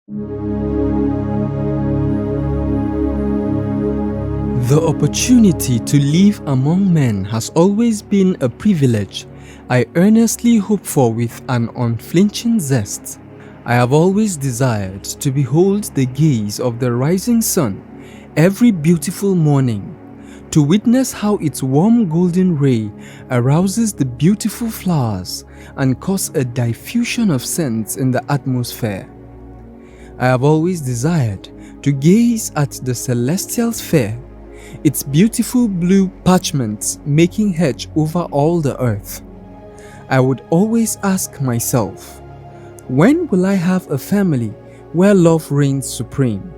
The opportunity to live among men has always been a privilege I earnestly hope for with an unflinching zest. I have always desired to behold the gaze of the rising sun every beautiful morning, to witness how its warm golden ray arouses the beautiful flowers and causes a diffusion of scents in the atmosphere. I have always desired to gaze at the celestial sphere, its beautiful blue parchments making hedge over all the earth. I would always ask myself, when will I have a family where love reigns supreme,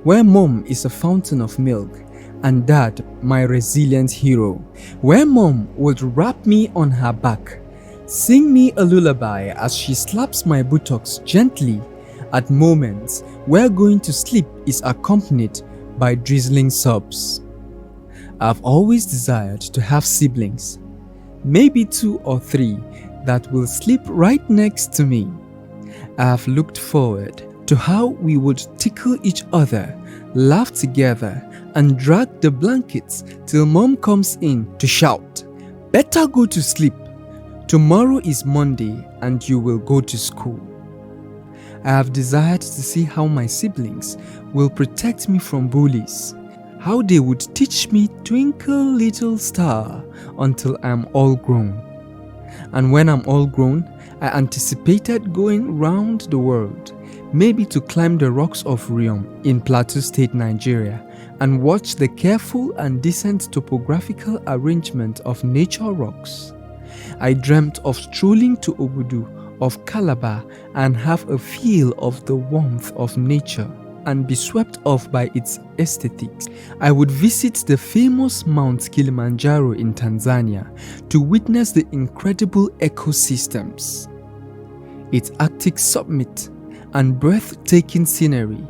where mom is a fountain of milk and dad my resilient hero, where mom would wrap me on her back, sing me a lullaby as she slaps my buttocks gently at moments where going to sleep is accompanied by drizzling sobs. I've always desired to have siblings, maybe 2 or 3, that will sleep right next to me. I have looked forward to how we would tickle each other, laugh together, and drag the blankets till mom comes in to shout, "Better go to sleep. Tomorrow is Monday and you will go to school." I have desired to see how my siblings will protect me from bullies, how they would teach me "Twinkle Little Star" until I am all grown. And when I'm all grown, I anticipated going round the world, maybe to climb the rocks of Riom in Plateau State, Nigeria, and watch the careful and decent topographical arrangement of nature rocks. I dreamt of strolling to Obudu, of Calabar, and have a feel of the warmth of nature and be swept off by its aesthetics. I would visit the famous Mount Kilimanjaro in Tanzania to witness the incredible ecosystems, its Arctic summit, and breathtaking scenery.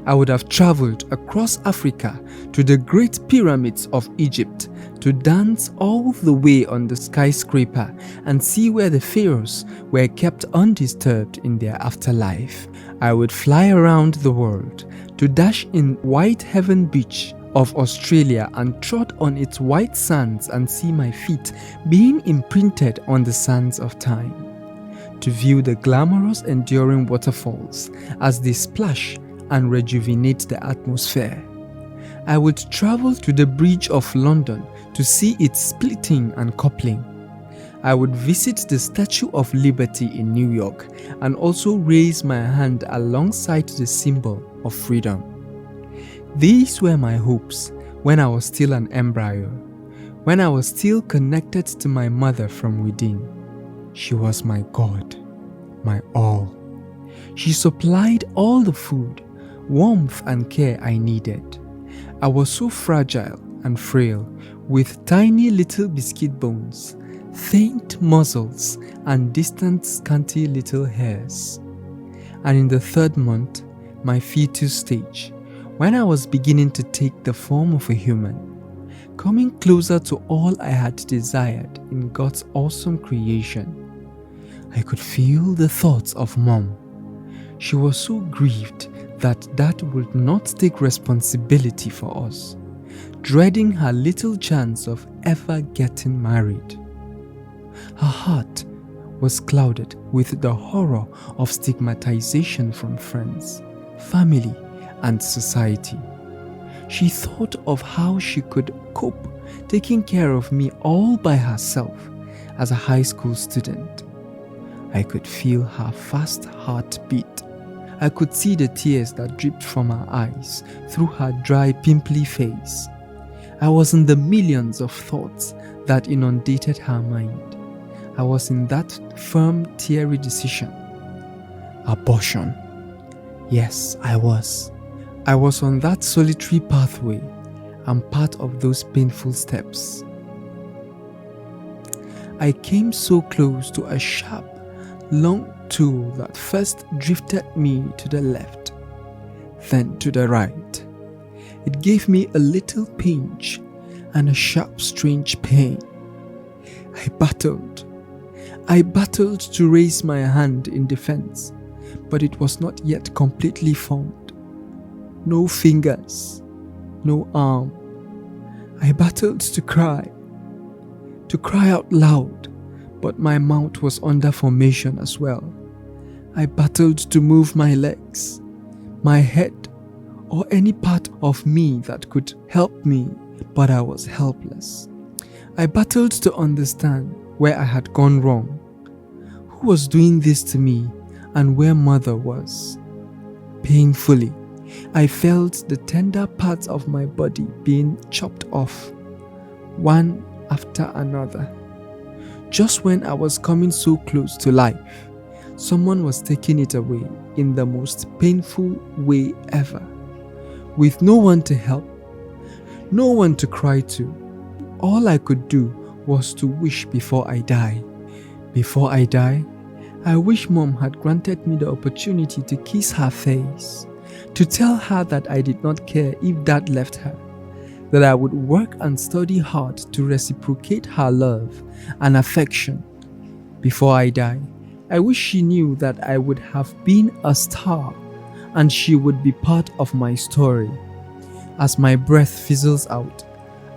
I would have traveled across Africa to the Great Pyramids of Egypt to dance all the way on the skyscraper and see where the pharaohs were kept undisturbed in their afterlife. I would fly around the world to dash in Whitehaven Beach of Australia and trot on its white sands and see my feet being imprinted on the sands of time, to view the glamorous enduring waterfalls as they splash and rejuvenate the atmosphere. I would travel to the Bridge of London to see its splitting and coupling. I would visit the Statue of Liberty in New York and also raise my hand alongside the symbol of freedom. These were my hopes when I was still an embryo, when I was still connected to my mother from within. She was my God, my all. She supplied all the food, warmth and care I needed. I was so fragile and frail, with tiny little biscuit bones, faint muscles, and distant scanty little hairs. And in the 3rd month, my fetus stage, when I was beginning to take the form of a human, coming closer to all I had desired in God's awesome creation, I could feel the thoughts of Mom. She was so grieved that Dad would not take responsibility for us, dreading her little chance of ever getting married. Her heart was clouded with the horror of stigmatization from friends, family, and society. She thought of how she could cope taking care of me all by herself as a high school student. I could feel her fast heartbeat. I could see the tears that dripped from her eyes through her dry, pimply face. I was in the millions of thoughts that inundated her mind. I was in that firm, teary decision. Abortion. Yes, I was. I was on that solitary pathway and part of those painful steps. I came so close to a sharp, long tool that first drifted me to the left, then to the right. It gave me a little pinch and a sharp, strange pain. I battled to raise my hand in defense, but it was not yet completely formed. No fingers, no arm. I battled to cry out loud, but my mouth was under formation as well. I battled to move my legs, my head, or any part of me that could help me, but I was helpless. I battled to understand where I had gone wrong, who was doing this to me, and where mother was. Painfully, I felt the tender parts of my body being chopped off, one after another. Just when I was coming so close to life, someone was taking it away in the most painful way ever, with no one to help, no one to cry to. All I could do was to wish before I die. Before I die, I wish Mom had granted me the opportunity to kiss her face, to tell her that I did not care if Dad left her, that I would work and study hard to reciprocate her love and affection. Before I die, I wish she knew that I would have been a star and she would be part of my story. As my breath fizzles out,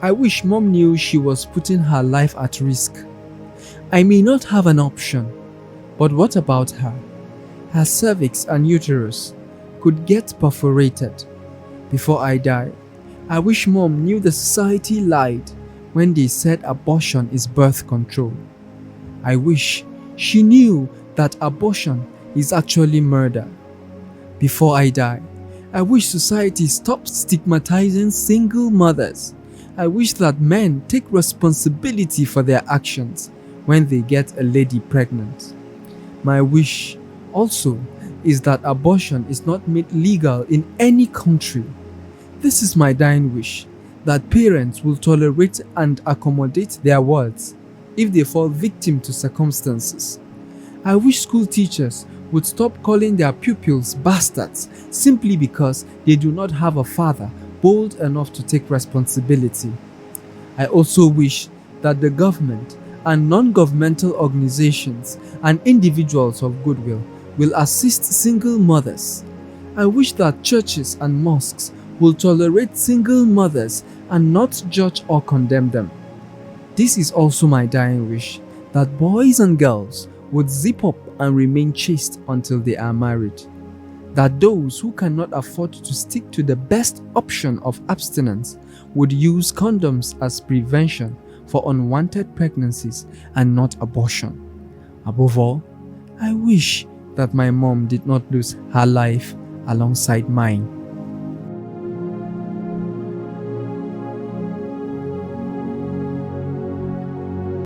I wish Mom knew she was putting her life at risk. I may not have an option, but what about her? Her cervix and uterus could get perforated. Before I die, I wish Mom knew the society lied when they said abortion is birth control. I wish she knew that abortion is actually murder. Before I die, I wish society stopped stigmatizing single mothers. I wish that men take responsibility for their actions when they get a lady pregnant. My wish also is that abortion is not made legal in any country. This is my dying wish, that parents will tolerate and accommodate their words if they fall victim to circumstances. I wish school teachers would stop calling their pupils bastards simply because they do not have a father bold enough to take responsibility. I also wish that the government and non-governmental organizations and individuals of goodwill will assist single mothers. I wish that churches and mosques will tolerate single mothers and not judge or condemn them. This is also my dying wish, that boys and girls would zip up and remain chaste until they are married. That those who cannot afford to stick to the best option of abstinence would use condoms as prevention for unwanted pregnancies and not abortion. Above all, I wish that my mom did not lose her life alongside mine.